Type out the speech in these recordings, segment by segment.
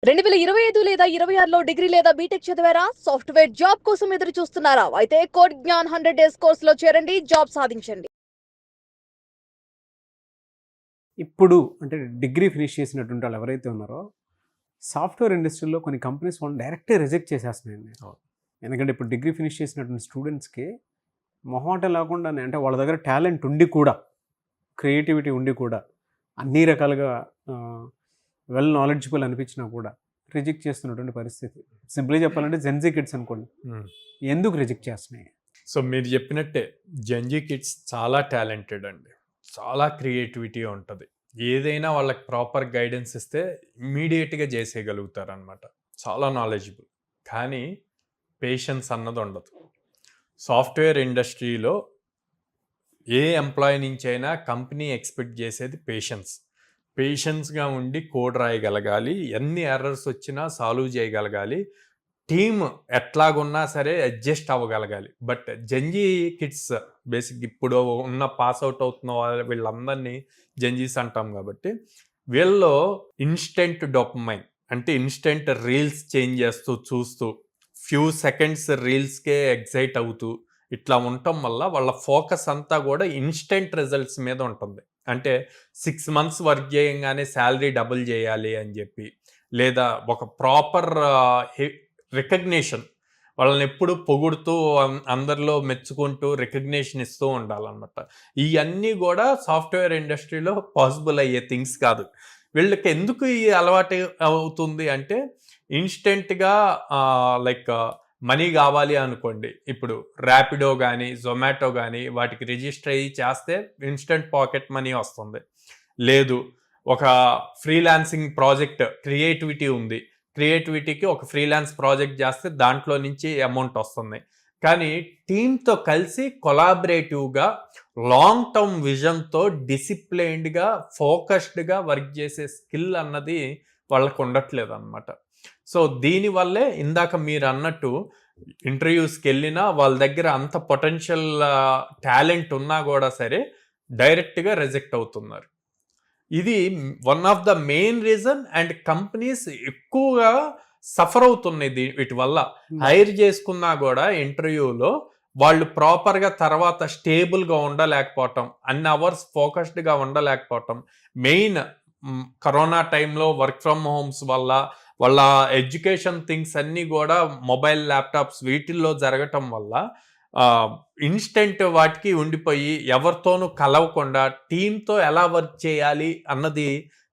2025 లేదా 26లో డిగ్రీ లేదా బీటెక్ చదివారా? సాఫ్ట్‌వేర్ జాబ్ కోసం ఎదురు చూస్తున్నారా? అయితే కోడ్ జ్ఞాన్ 100 డేస్ కోర్సులో చేరండి, జాబ్ సాధించండి. ఇప్పుడు అంటే డిగ్రీ ఫినిష్ చేసినటువంటి వాళ్ళు ఎవరైతే ఉన్నారో సాఫ్ట్వేర్ ఇండస్ట్రీలో కొన్ని కంపెనీస్ వాళ్ళని డైరెక్ట్గా రిజెక్ట్ చేసేస్తున్నాయండి. ఎందుకంటే ఇప్పుడు డిగ్రీ ఫినిష్ చేసినటువంటి స్టూడెంట్స్కి మొహమాటం లేకుండా అంటే వాళ్ళ దగ్గర టాలెంట్ ఉండి కూడా, క్రియేటివిటీ ఉండి కూడా, అన్ని రకాలుగా వెల్ నాలెడ్జబుల్ అనిపించినా కూడా రిజెక్ట్ చేస్తున్నటువంటి పరిస్థితి. సింపుల్గా చెప్పాలంటే జెన్జీ కిడ్స్ అనుకోండి, ఎందుకు రిజెక్ట్ చేస్తున్నాయి? సో మీరు చెప్పినట్టే జెన్జీ కిడ్స్ చాలా టాలెంటెడ్ అండి, చాలా క్రియేటివిటీ ఉంటుంది. ఏదైనా వాళ్ళకి ప్రాపర్ గైడెన్స్ ఇస్తే ఇమ్మీడియట్గా చేసేయగలుగుతారు అనమాట. చాలా నాలెడ్జబుల్. కానీ పేషెన్స్ అన్నది ఉండదు. సాఫ్ట్వేర్ ఇండస్ట్రీలో ఏ ఎంప్లాయీ నుంచి అయినా కంపెనీ ఎక్స్పెక్ట్ చేసేది పేషెన్స్గా ఉండి కోడ్ రాయగలగాలి, ఎన్ని ఎర్రర్స్ వచ్చినా సాల్వ్ చేయగలగాలి, టీమ్ ఎట్లాగున్నా సరే అడ్జస్ట్ అవ్వగలగాలి. బట్ జెన్జీ కిడ్స్ బేసిక్ ఇప్పుడు ఉన్న పాస్ అవుట్ అవుతున్న వీళ్ళందరినీ జెన్జీస్ అంటాం కాబట్టి వీళ్ళలో ఇన్స్టెంట్ డోపమైన్ అంటే ఇన్స్టెంట్ రీల్స్ చేంజ్ చేస్తూ చూస్తూ ఫ్యూ సెకండ్స్ రీల్స్కే ఎగ్జైట్ అవుతూ ఇట్లా ఉండటం వల్ల వాళ్ళ ఫోకస్ అంతా కూడా ఇన్స్టెంట్ రిజల్ట్స్ మీద ఉంటుంది. అంటే 6 months వర్క్ చేయంగానే శాలరీ డబుల్ చేయాలి అని చెప్పి, లేదా ఒక ప్రాపర్ రికగ్నిషన్, వాళ్ళని ఎప్పుడు పొగుడుతూ అందరిలో మెచ్చుకుంటూ రికగ్నిషన్ ఇస్తూ ఉండాలన్నమాట. ఇవన్నీ కూడా సాఫ్ట్వేర్ ఇండస్ట్రీలో పాసిబుల్ అయ్యే థింగ్స్ కాదు. వీళ్ళకి ఎందుకు ఈ అలవాటు అవుతుంది అంటే ఇన్స్టెంట్గా లైక్ మనీ కావాలి అనుకోండి, ఇప్పుడు ర్యాపిడో కానీ జొమాటో కానీ వాటికి రిజిస్టర్ అయ్యి చేస్తే ఇన్స్టెంట్ పాకెట్ మనీ వస్తుంది. లేదు ఒక ఫ్రీలాన్సింగ్ ప్రాజెక్ట్ క్రియేటివిటీ ఉంది, క్రియేటివిటీకి ఒక ఫ్రీలాన్స్ ప్రాజెక్ట్ చేస్తే దాంట్లో నుంచి అమౌంట్ వస్తుంది. కానీ టీంతో కలిసి కొలాబరేటివ్గా లాంగ్ టర్మ్ విజన్తో డిసిప్లైన్డ్గా ఫోకస్డ్గా వర్క్ చేసే స్కిల్ అన్నది వాళ్ళకు ఉండట్లేదు అనమాట. సో దీనివల్లే ఇందాక మీరు అన్నట్టు ఇంటర్వ్యూస్కి వెళ్ళినా వాళ్ళ దగ్గర అంత పొటెన్షియల్ టాలెంట్ ఉన్నా కూడా సరే డైరెక్ట్గా రిజెక్ట్ అవుతున్నారు. ఇది one of the main reason. And companies ఎక్కువగా సఫర్ అవుతున్నాయి వీటి వల్ల. హైర్ చేసుకున్నా కూడా ఇంటర్వ్యూలో వాళ్ళు ప్రాపర్గా తర్వాత స్టేబుల్గా ఉండలేకపోవటం, అన్ని అవర్స్ ఫోకస్డ్గా ఉండలేకపోవటం, మెయిన్ కరోనా టైంలో వర్క్ ఫ్రమ్ హోమ్స్ వల్ల వాళ్ళ ఎడ్యుకేషన్ థింగ్స్ అన్నీ కూడా మొబైల్ ల్యాప్టాప్స్ వీటిల్లో జరగటం వల్ల ఇన్స్టెంట్ వాటికి ఉండిపోయి ఎవరితోనూ కలవకుండా టీంతో ఎలా వర్క్ చేయాలి అన్నది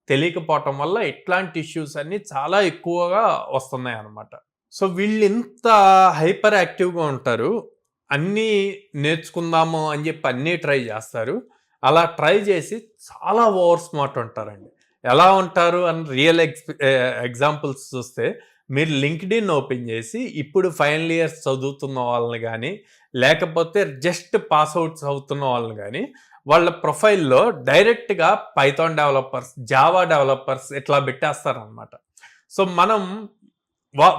తెలియకపోవటం వల్ల ఇట్లాంటి ఇష్యూస్ అన్నీ చాలా ఎక్కువగా వస్తున్నాయి అన్నమాట. సో వీళ్ళు ఇంత హైపర్ యాక్టివ్గా ఉంటారు, అన్నీ నేర్చుకుందాము అని చెప్పి అన్నీ ట్రై చేస్తారు. అలా ట్రై చేసి చాలా ఓవర్ స్మార్ట్ ఉంటారండి. ఎలా ఉంటారు అని రియల్ ఎగ్జాంపుల్స్ చూస్తే మీరు లింక్డ్ఇన్ ఓపెన్ చేసి ఇప్పుడు ఫైనల్ ఇయర్స్ చదువుతున్న వాళ్ళని కానీ లేకపోతే జస్ట్ పాస్ అవుట్స్ అవుతున్న వాళ్ళని కానీ వాళ్ళ ప్రొఫైల్లో డైరెక్ట్గా పైథాన్ డెవలపర్స్, జావా డెవలపర్స్ ఇట్లా పెట్టేస్తారనమాట. సో మనం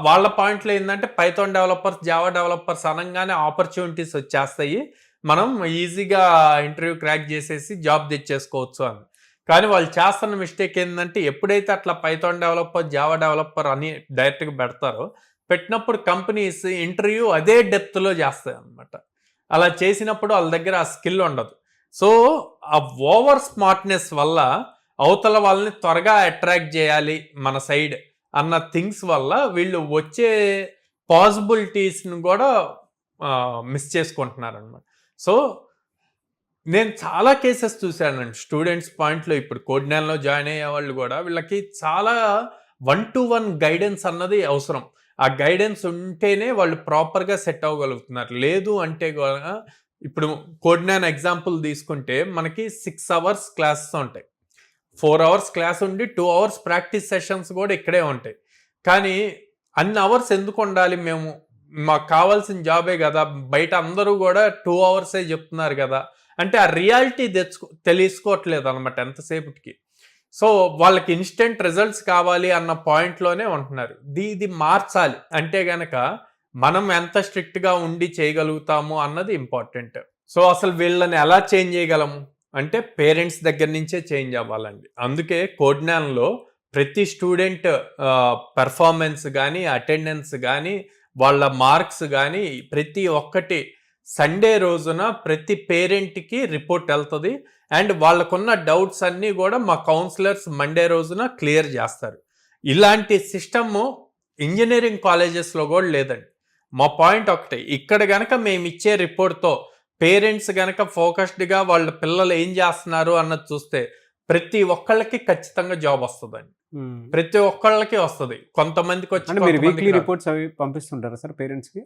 వాళ్ళ పాయింట్లో ఏంటంటే పైథాన్ డెవలపర్స్, జావా డెవలపర్స్ అనగానే ఆపర్చునిటీస్ వచ్చేస్తాయి, మనం ఈజీగా ఇంటర్వ్యూ క్రాక్ చేసేసి జాబ్ తెచ్చేసుకోవచ్చు అని. కానీ వాళ్ళు చేస్తున్న మిస్టేక్ ఏంటంటే ఎప్పుడైతే అట్లా పైథాన్ డెవలపర్, జావా డెవలపర్ అని డైరెక్ట్గా పెడతారో పెట్టినప్పుడు కంపెనీస్ ఇంటర్వ్యూ అదే డెప్త్లో చేస్తాయి అన్నమాట. అలా చేసినప్పుడు వాళ్ళ దగ్గర ఆ స్కిల్ ఉండదు. సో ఆ ఓవర్ స్మార్ట్నెస్ వల్ల అవతల వాళ్ళని త్వరగా అట్రాక్ట్ చేయాలి మన సైడ్ అన్న థింగ్స్ వల్ల వీళ్ళు వచ్చే పాసిబిలిటీస్ని కూడా మిస్ చేసుకుంటున్నారు అనమాట. సో నేను చాలా కేసెస్ చూశానండి స్టూడెంట్స్ పాయింట్లో. ఇప్పుడు కోడ్నాన్లో జాయిన్ అయ్యే వాళ్ళు కూడా వీళ్ళకి చాలా 1-to-1 గైడెన్స్ అన్నది అవసరం. ఆ గైడెన్స్ ఉంటేనే వాళ్ళు ప్రాపర్గా సెట్ అవ్వగలుగుతున్నారు. లేదు అంటే కూడా ఇప్పుడు కోడ్నాన్ ఎగ్జాంపుల్ తీసుకుంటే మనకి 6 hours క్లాసెస్ ఉంటాయి, 4 hours క్లాస్ ఉండి 2 hours ప్రాక్టీస్ సెషన్స్ కూడా ఇక్కడే ఉంటాయి. కానీ అన్ని అవర్స్ ఎందుకు ఉండాలి? మాకు కావాల్సిన జాబే కదా, బయట అందరూ కూడా 2 hours చెప్తున్నారు కదా అంటే ఆ రియాలిటీ తెలుసుకోవట్లేదు అనమాట ఎంతసేపటికి. సో వాళ్ళకి ఇన్స్టెంట్ రిజల్ట్స్ కావాలి అన్న పాయింట్లోనే ఉంటున్నారు. ఇది మార్చాలి అంటే గనక మనం ఎంత స్ట్రిక్ట్గా ఉండి చేయగలుగుతాము అన్నది ఇంపార్టెంట్. సో అసలు వీళ్ళని ఎలా చేంజ్ చేయగలము అంటే పేరెంట్స్ దగ్గర నుంచే చేంజ్ అవ్వాలండి. అందుకే కోడ్నాన్లో ప్రతి స్టూడెంట్ పెర్ఫార్మెన్స్ కానీ అటెండెన్స్ కానీ వాళ్ళ మార్క్స్ కానీ ప్రతి ఒక్కటి సండే రోజున ప్రతి పేరెంట్కి రిపోర్ట్ వెళ్తుంది. అండ్ వాళ్ళకున్న డౌట్స్ అన్నీ కూడా మా కౌన్సిలర్స్ మండే రోజున క్లియర్ చేస్తారు. ఇలాంటి సిస్టమ్ ఇంజనీరింగ్ కాలేజెస్లో కూడా లేదండి. మా పాయింట్ ఒకటే, ఇక్కడ గనక మేము ఇచ్చే రిపోర్ట్తో పేరెంట్స్ గనక ఫోకస్డ్గా వాళ్ళ పిల్లలు ఏం చేస్తున్నారు అన్నది చూస్తే ప్రతి ఒక్కళ్ళకి ఖచ్చితంగా జాబ్ వస్తుందండి. ప్రతి ఒక్కళ్ళకి వస్తుంది. కొంతమందికి మీరు వీక్లీ వచ్చి రిపోర్ట్స్ అవి పంపిస్తుంటారా సార్ పేరెంట్స్ కి?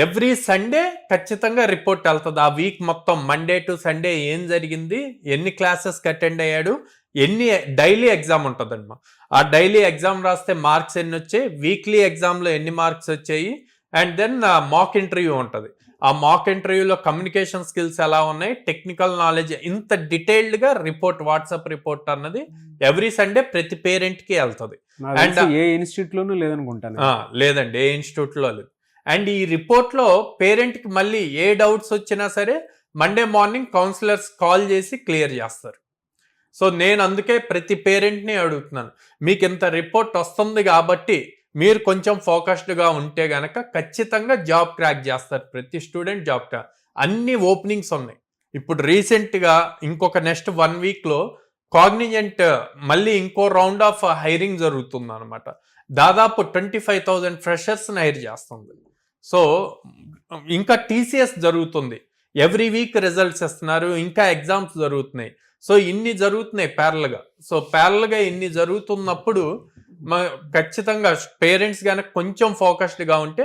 ఎవ్రీ సండే ఖచ్చితంగా రిపోర్ట్ వెళ్తుంది. ఆ వీక్ మొత్తం మండే టు సండే ఏం జరిగింది, ఎన్ని క్లాసెస్కి అటెండ్ అయ్యాడు, ఎన్ని డైలీ ఎగ్జామ్ ఉంటుందన్నమాట. ఆ డైలీ ఎగ్జామ్ రాస్తే మార్క్స్ ఎన్ని వచ్చాయి, వీక్లీ ఎగ్జామ్లో ఎన్ని మార్క్స్ వచ్చాయి, అండ్ దెన్ మాక్ ఇంటర్వ్యూ ఉంటుంది. ఆ మాక్ ఇంటర్వ్యూలో కమ్యూనికేషన్ స్కిల్స్ ఎలా ఉన్నాయి, టెక్నికల్ నాలెడ్జ్, ఇంత డీటెయిల్డ్గా రిపోర్ట్, వాట్సాప్ రిపోర్ట్ అన్నది ఎవ్రీ సండే ప్రతి పేరెంట్కి వెళ్తుంది. అండ్ ఏ ఇన్స్టిట్యూట్ లోనూ లేదనుకుంటాను. లేదండి, ఏ ఇన్స్టిట్యూట్లో లేదు. అండ్ ఈ రిపోర్ట్లో పేరెంట్కి మళ్ళీ ఏ డౌట్స్ వచ్చినా సరే మండే మార్నింగ్ కౌన్సిలర్స్ కాల్ చేసి క్లియర్ చేస్తారు. సో నేను అందుకే ప్రతి పేరెంట్ని అడుగుతున్నాను, మీకు ఇంత రిపోర్ట్ వస్తుంది కాబట్టి మీరు కొంచెం ఫోకస్డ్గా ఉంటే గనక ఖచ్చితంగా జాబ్ క్రాక్ చేస్తారు. ప్రతి స్టూడెంట్ జాబ్ క్రాక్. అన్ని ఓపెనింగ్స్ ఉన్నాయి. ఇప్పుడు రీసెంట్గా ఇంకొక నెక్స్ట్ 1 వీక్లో కాగ్నిజెంట్ మళ్ళీ ఇంకో రౌండ్ ఆఫ్ హైరింగ్ జరుగుతుంది అనమాట. దాదాపు 25,000 ఫ్రెషర్స్ని హైర్ చేస్తుంది. సో ఇంకా టీసీఎస్ జరుగుతుంది. ఎవ్రీ వీక్ రిజల్ట్స్ ఇస్తున్నారు, ఇంకా ఎగ్జామ్స్ జరుగుతున్నాయి. సో ఇన్ని జరుగుతున్నాయి ప్యారల్గా. సో ప్యారల్గా ఇన్ని జరుగుతున్నప్పుడు ఖచ్చితంగా పేరెంట్స్ కనుక కొంచెం ఫోకస్డ్గా ఉంటే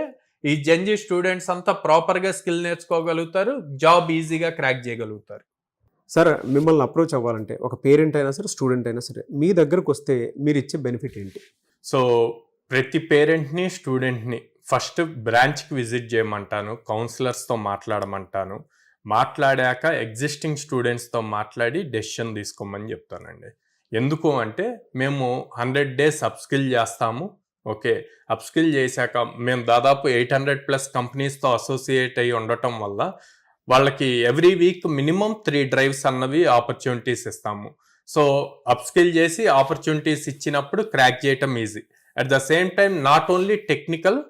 ఈ జెన్జీ స్టూడెంట్స్ అంతా ప్రాపర్గా స్కిల్ నేర్చుకోగలుగుతారు, జాబ్ ఈజీగా క్రాక్ చేయగలుగుతారు. సార్ మిమ్మల్ని అప్రోచ్ అవ్వాలంటే ఒక పేరెంట్ అయినా సరే స్టూడెంట్ అయినా సరే మీ దగ్గరకు వస్తే మీరు ఇచ్చే బెనిఫిట్ ఏంటి? సో ప్రతి పేరెంట్ని స్టూడెంట్ని ఫస్ట్ బ్రాంచ్కి విజిట్ చేయమంటాను, కౌన్సిలర్స్తో మాట్లాడమంటాను. మాట్లాడాక ఎగ్జిస్టింగ్ స్టూడెంట్స్తో మాట్లాడి డెసిషన్ తీసుకోమని చెప్తానండి. ఎందుకు అంటే మేము 100 days అప్స్కిల్ చేస్తాము. ఓకే, అప్స్కిల్ చేశాక మేము దాదాపు 800+ కంపెనీస్తో అసోసియేట్ అయ్యి ఉండటం వల్ల వాళ్ళకి ఎవ్రీ వీక్ మినిమం 3 drives అన్నవి ఆపర్చునిటీస్ ఇస్తాము. సో అప్స్కిల్ చేసి ఆపర్చునిటీస్ ఇచ్చినప్పుడు క్రాక్ చేయటం easy. At the same time not only technical,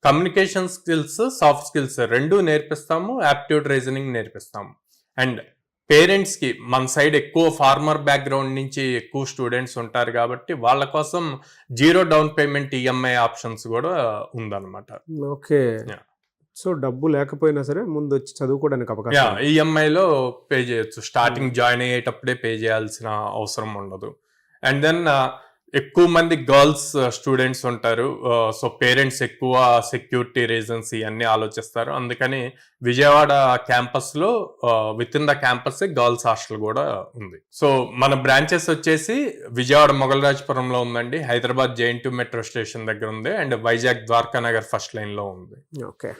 communication skills, soft skills రెండూ నేర్పిస్తాము, యాప్టిట్యూడ్ రీజనింగ్ నేర్పిస్తాము. అండ్ పేరెంట్స్కి మన సైడ్ ఎక్కువ ఫార్మర్ బ్యాక్గ్రౌండ్ నుంచి ఎక్కువ స్టూడెంట్స్ ఉంటారు కాబట్టి వాళ్ళ కోసం 0 down payment ఈఎంఐ ఆప్షన్స్ కూడా ఉందన్నమాట. ఓకే, సో డబ్బు లేకపోయినా సరే ముందు వచ్చి చదువుకోవడానికి అవకాశం. ఈఎంఐలో పే చేయొచ్చు. స్టార్టింగ్ జాయిన్ అయ్యేటప్పుడే పే చేయాల్సిన అవసరం ఉండదు. అండ్ దెన్ ఎక్కువ మంది గర్ల్స్ స్టూడెంట్స్ ఉంటారు. సో పేరెంట్స్ ఎక్కువ సెక్యూరిటీ రీజన్స్ ఇవన్నీ ఆలోచిస్తారు. అందుకని విజయవాడ క్యాంపస్లో with in the campus girls hostel కూడా ఉంది. సో మన బ్రాంచెస్ వచ్చేసి విజయవాడ మొగల్రాజపురంలో ఉందండి, హైదరాబాద్ JNT మెట్రో స్టేషన్ దగ్గర ఉంది, అండ్ వైజాగ్ ద్వారకా నగర్ ఫస్ట్ లైన్లో ఉంది. ఓకే,